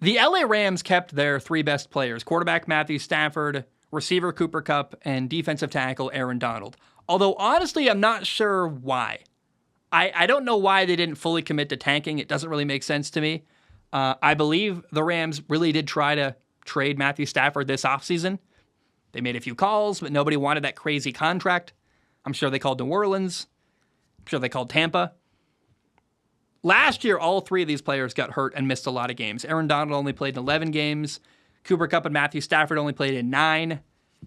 The LA Rams kept their three best players, quarterback Matthew Stafford, receiver Cooper Kupp, and defensive tackle Aaron Donald. Although, honestly, I'm not sure why. I don't know why they didn't fully commit to tanking. It doesn't really make sense to me. I believe the Rams really did try to trade Matthew Stafford this offseason. They made a few calls, but nobody wanted that crazy contract. I'm sure they called New Orleans. I'm sure they called Tampa. Last year, all three of these players got hurt and missed a lot of games. Aaron Donald only played in 11 games. Cooper Kupp and Matthew Stafford only played in 9.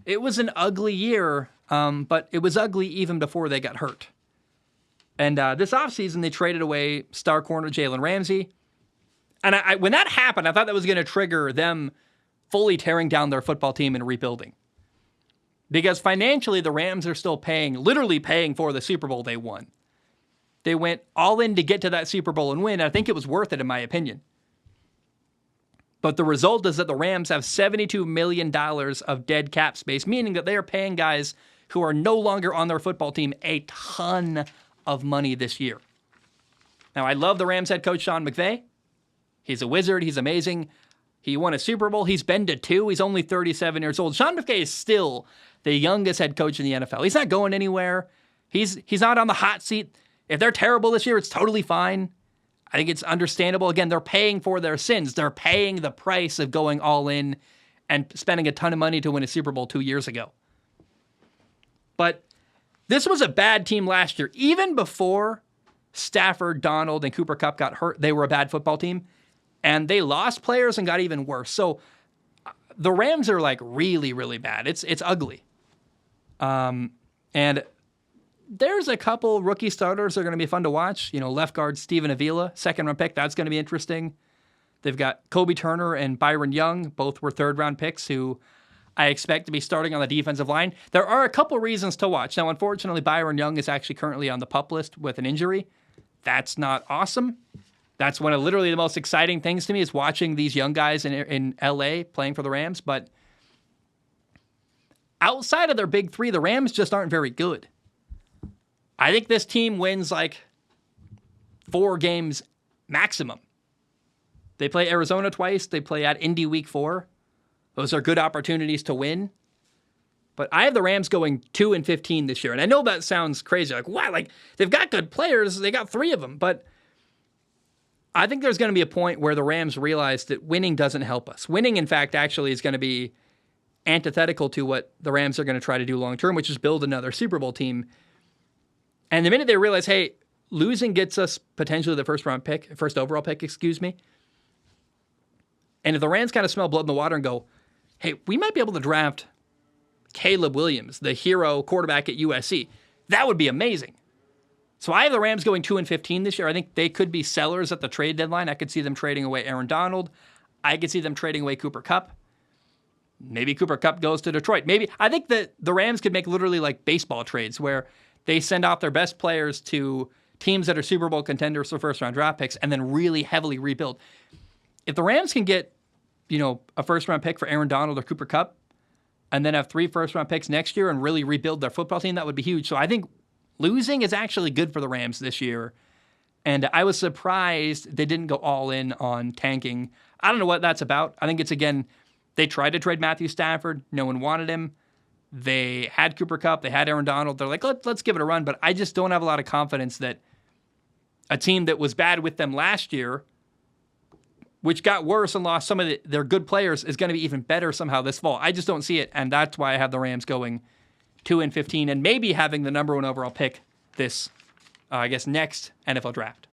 It was an ugly year, but it was ugly even before they got hurt. And this offseason, they traded away star corner Jalen Ramsey. And when that happened, I thought that was going to trigger them fully tearing down their football team and rebuilding. Because financially, the Rams are still literally paying for the Super Bowl they won. They went all in to get to that Super Bowl and win. I think it was worth it, in my opinion. But the result is that the Rams have $72 million of dead cap space, meaning that they are paying guys who are no longer on their football team a ton of money this year. Now, I love the Rams head coach, Sean McVay. He's a wizard. He's amazing. He won a Super Bowl. He's been to 2. He's only 37 years old. Sean McVay is still the youngest head coach in the NFL. He's not going anywhere. He's not on the hot seat. If they're terrible this year, it's totally fine. I think it's understandable. Again, they're paying for their sins. They're paying the price of going all in and spending a ton of money to win a Super Bowl 2 years ago. But this was a bad team last year. Even before Stafford, Donald, and Cooper Kupp got hurt, they were a bad football team. And they lost players and got even worse. So the Rams are like really, really bad. It's ugly. And there's a couple rookie starters that are going to be fun to watch. Left guard Steven Avila, second-round pick. That's going to be interesting. They've got Kobe Turner and Byron Young. Both were third-round picks who I expect to be starting on the defensive line. There are a couple reasons to watch. Now, unfortunately, Byron Young is actually currently on the PUP list with an injury. That's not awesome. That's one of literally the most exciting things to me is watching these young guys in LA playing for the Rams. But outside of their big three, the Rams just aren't very good. I think this team wins like 4 games maximum. They play Arizona twice. They play at Indy week 4. Those are good opportunities to win. But I have the Rams going 2-15 this year. And I know that sounds crazy. Like, wow, like they've got good players. They got 3 of them. But I think there's going to be a point where the Rams realize that winning doesn't help us. Winning, in fact, actually is going to be antithetical to what the Rams are going to try to do long term, which is build another Super Bowl team. And the minute they realize, hey, losing gets us potentially the first overall pick, And if the Rams kind of smell blood in the water and go, hey, we might be able to draft Caleb Williams, the hero quarterback at USC, that would be amazing. So I have the Rams going 2-15 this year. I think they could be sellers at the trade deadline. I could see them trading away Aaron Donald. I could see them trading away Cooper Kupp. Maybe Cooper Kupp goes to Detroit. Maybe I think that the Rams could make literally like baseball trades where they send off their best players to teams that are Super Bowl contenders for first-round draft picks and then really heavily rebuild. If the Rams can get, a first-round pick for Aaron Donald or Cooper Kupp and then have 3 first-round picks next year and really rebuild their football team, that would be huge. So I think losing is actually good for the Rams this year. And I was surprised they didn't go all in on tanking. I don't know what that's about. I think it's, again, they tried to trade Matthew Stafford. No one wanted him. They had Cooper Kupp. They had Aaron Donald. They're like, let's give it a run. But I just don't have a lot of confidence that a team that was bad with them last year, which got worse and lost some of their good players, is going to be even better somehow this fall. I just don't see it, and that's why I have the Rams going 2-15 and maybe having the number 1 overall pick this, next NFL draft.